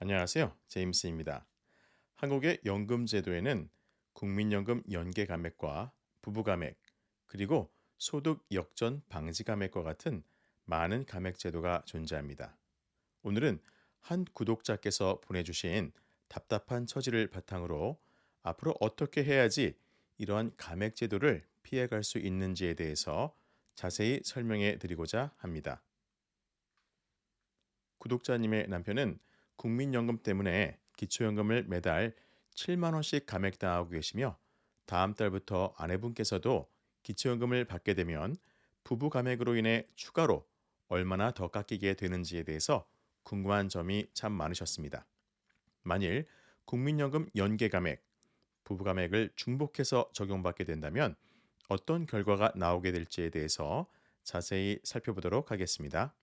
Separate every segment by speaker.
Speaker 1: 안녕하세요. 제임스입니다. 한국의 연금 제도에는 국민연금 연계 감액과 부부 감액, 그리고 소득 역전 방지 감액과 같은 많은 감액 제도가 존재합니다. 오늘은 한 구독자께서 보내주신 답답한 처지를 바탕으로 앞으로 어떻게 해야지 이러한 감액 제도를 피해갈 수 있는지에 대해서 자세히 설명해 드리고자 합니다. 구독자님의 남편은 국민연금 때문에 기초연금을 매달 7만 원씩 감액당하고 계시며 다음 달부터 아내분께서도 기초연금을 받게 되면 부부 감액으로 인해 추가로 얼마나 더 깎이게 되는지에 대해서 궁금한 점이 참 많으셨습니다. 만일 국민연금 연계 감액, 부부 감액을 중복해서 적용받게 된다면 어떤 결과가 나오게 될지에 대해서 자세히 살펴보도록 하겠습니다.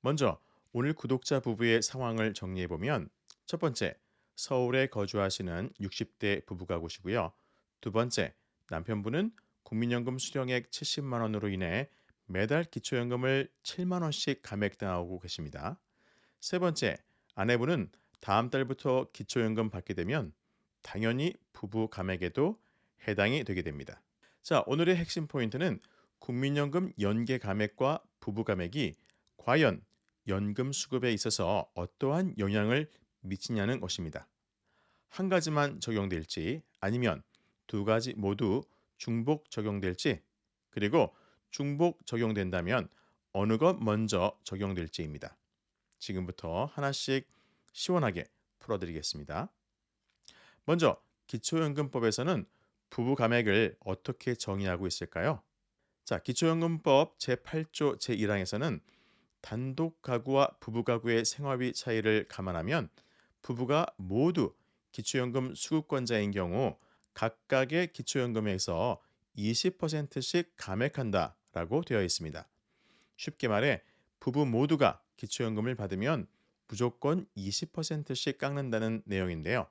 Speaker 1: 먼저 오늘 구독자 부부의 상황을 정리해 보면 첫 번째, 서울에 거주하시는 60대 부부 가구시고요. 두 번째, 남편분은 국민연금 수령액 70만 원으로 인해 매달 기초연금을 7만 원씩 감액당하고 계십니다. 세 번째, 아내분은 다음 달부터 기초연금 받게 되면 당연히 부부 감액에도 해당이 되게 됩니다. 자, 오늘의 핵심 포인트는 국민연금 연계 감액과 부부 감액이 과연 연금 수급에 있어서 어떠한 영향을 미치냐는 것입니다. 한 가지만 적용될지 아니면 두 가지 모두 중복 적용될지, 그리고 중복 적용된다면 어느 것 먼저 적용될지입니다. 지금부터 하나씩 시원하게 풀어드리겠습니다. 먼저 기초연금법에서는 부부 감액을 어떻게 정의하고 있을까요? 자, 기초연금법 제8조 제1항에서는 단독 가구와 부부 가구의 생활비 차이를 감안하면 부부가 모두 기초연금 수급권자인 경우 각각의 기초연금에서 20%씩 감액한다라고 되어 있습니다. 쉽게 말해 부부 모두가 기초연금을 받으면 무조건 20%씩 깎는다는 내용인데요.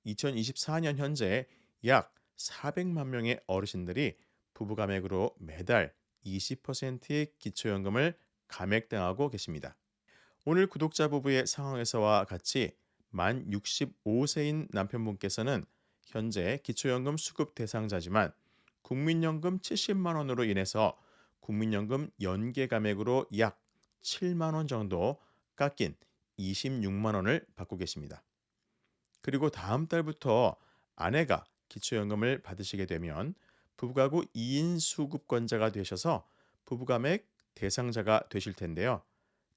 Speaker 1: 2024년 현재 약 400만 명의 어르신들이 부부 감액으로 매달 20%의 기초연금을 감액당하고 계십니다. 오늘 구독자 부부의 상황에서와 같이 만 65세인 남편분께서는 현재 기초연금 수급 대상자지만 국민연금 70만 원으로 인해서 국민연금 연계 감액으로 약 7만 원 정도 깎인 26만 원을 받고 계십니다. 그리고 다음 달부터 아내가 기초연금을 받으시게 되면 부부가구 2인 수급권자가 되셔서 부부감액 대상자가 되실 텐데요.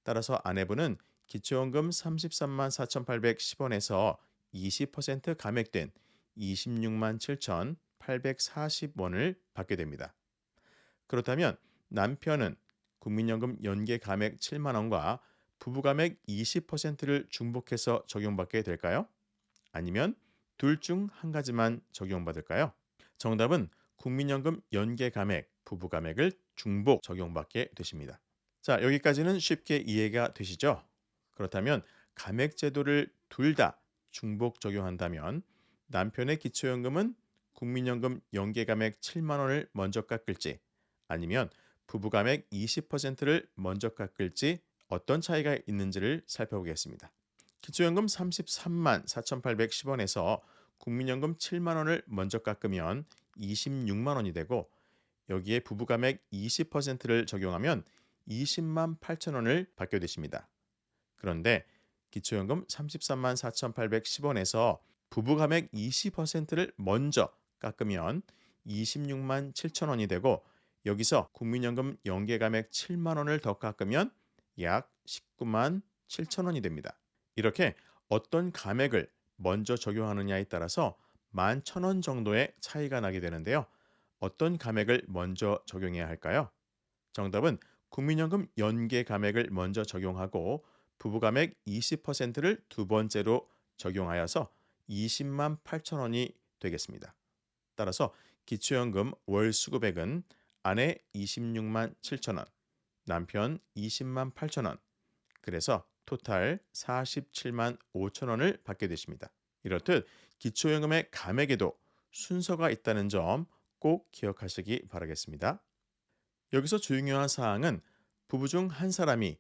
Speaker 1: 따라서 아내분은 기초연금 33만 4,810원에서 20% 감액된 26만 7,840원을 받게 됩니다. 그렇다면 남편은 국민연금 연계 감액 7만 원과 부부감액 20%를 중복해서 적용받게 될까요? 아니면 둘 중 한 가지만 적용받을까요? 정답은 국민연금 연계 감액, 부부 감액을 중복 적용받게 되십니다. 자, 여기까지는 쉽게 이해가 되시죠? 그렇다면 감액 제도를 둘 다 중복 적용한다면 남편의 기초연금은 국민연금 연계 감액 7만 원을 먼저 깎을지 아니면 부부 감액 20%를 먼저 깎을지 어떤 차이가 있는지를 살펴보겠습니다. 기초연금 33만 4,810원에서 국민연금 7만 원을 먼저 깎으면 26만 원이 되고 여기에 부부감액 20%를 적용하면 20만 8천 원을 받게 되십니다. 그런데 기초연금 33만 4,810원에서 부부감액 20%를 먼저 깎으면 26만 7천 원이 되고 여기서 국민연금 연계감액 7만 원을 더 깎으면 약 19만 7천 원이 됩니다. 이렇게 어떤 감액을 먼저 적용하느냐에 따라서 11,000원 정도의 차이가 나게 되는데요. 어떤 감액을 먼저 적용해야 할까요? 정답은 국민연금 연계 감액을 먼저 적용하고 부부 감액 20%를 두 번째로 적용하여서 20만 8천 원이 되겠습니다. 따라서 기초연금 월 수급액은 아내 26만 7천 원, 남편 20만 8천 원, 그래서 토탈 47만 5천 원을 받게 되십니다. 이렇듯 기초연금의 감액에도 순서가 있다는 점 꼭 기억하시기 바라겠습니다. 여기서 중요한 사항은 부부 중 한 사람이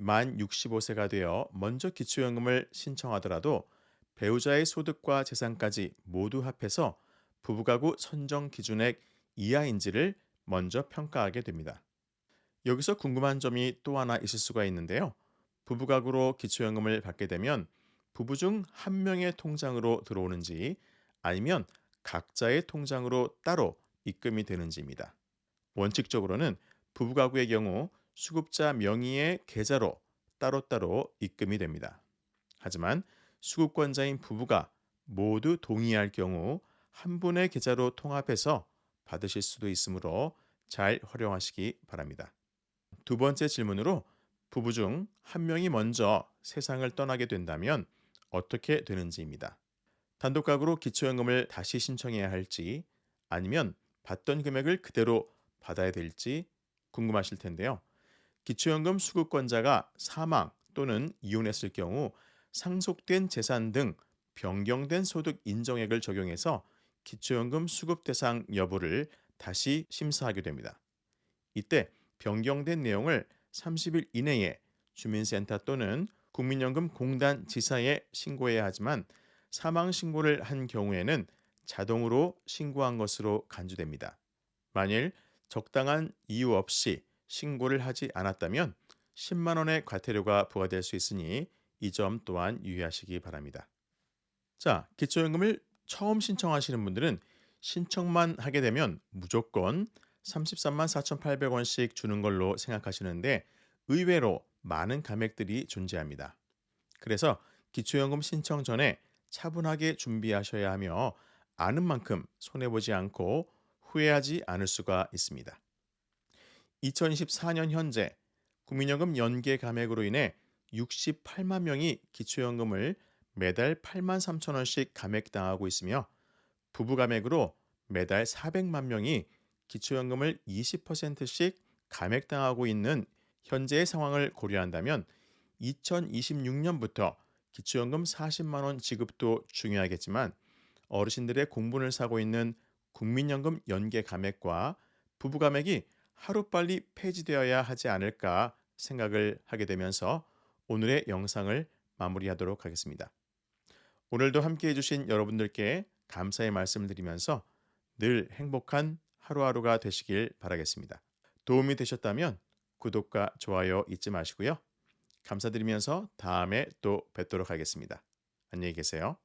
Speaker 1: 만 65세가 되어 먼저 기초연금을 신청하더라도 배우자의 소득과 재산까지 모두 합해서 부부가구 선정 기준액 이하인지를 먼저 평가하게 됩니다. 여기서 궁금한 점이 또 하나 있을 수가 있는데요. 부부가구로 기초연금을 받게 되면 부부 중 한 명의 통장으로 들어오는지 아니면 각자의 통장으로 따로 입금이 되는지입니다. 원칙적으로는 부부가구의 경우 수급자 명의의 계좌로 따로따로 입금이 됩니다. 하지만 수급권자인 부부가 모두 동의할 경우 한 분의 계좌로 통합해서 받으실 수도 있으므로 잘 활용하시기 바랍니다. 두 번째 질문으로 부부 중 한 명이 먼저 세상을 떠나게 된다면 어떻게 되는지입니다. 단독가구로 기초연금을 다시 신청해야 할지 아니면 받던 금액을 그대로 받아야 될지 궁금하실 텐데요. 기초연금 수급권자가 사망 또는 이혼했을 경우 상속된 재산 등 변경된 소득 인정액을 적용해서 기초연금 수급 대상 여부를 다시 심사하게 됩니다. 이때 변경된 내용을 30일 이내에 주민센터 또는 국민연금공단 지사에 신고해야 하지만 사망 신고를 한 경우에는 자동으로 신고한 것으로 간주됩니다. 만일 적당한 이유 없이 신고를 하지 않았다면 10만 원의 과태료가 부과될 수 있으니 이 점 또한 유의하시기 바랍니다. 자, 기초연금을 처음 신청하시는 분들은 신청만 하게 되면 무조건 33만 4,800원씩 주는 걸로 생각하시는데 의외로 많은 감액들이 존재합니다. 그래서 기초연금 신청 전에 차분하게 준비하셔야 하며 아는 만큼 손해보지 않고 후회하지 않을 수가 있습니다. 2024년 현재 국민연금 연계 감액으로 인해 68만 명이 기초연금을 매달 8만 3천 원씩 감액당하고 있으며 부부 감액으로 매달 400만 명이 기초연금을 20%씩 감액당하고 있는 현재의 상황을 고려한다면 2026년부터 기초연금 40만 원 지급도 중요하겠지만 어르신들의 공분을 사고 있는 국민연금 연계 감액과 부부 감액이 하루빨리 폐지되어야 하지 않을까 생각을 하게 되면서 오늘의 영상을 마무리하도록 하겠습니다. 오늘도 함께 해주신 여러분들께 감사의 말씀을 드리면서 늘 행복한 하루하루가 되시길 바라겠습니다. 도움이 되셨다면 구독과 좋아요 잊지 마시고요. 감사드리면서 다음에 또 뵙도록 하겠습니다. 안녕히 계세요.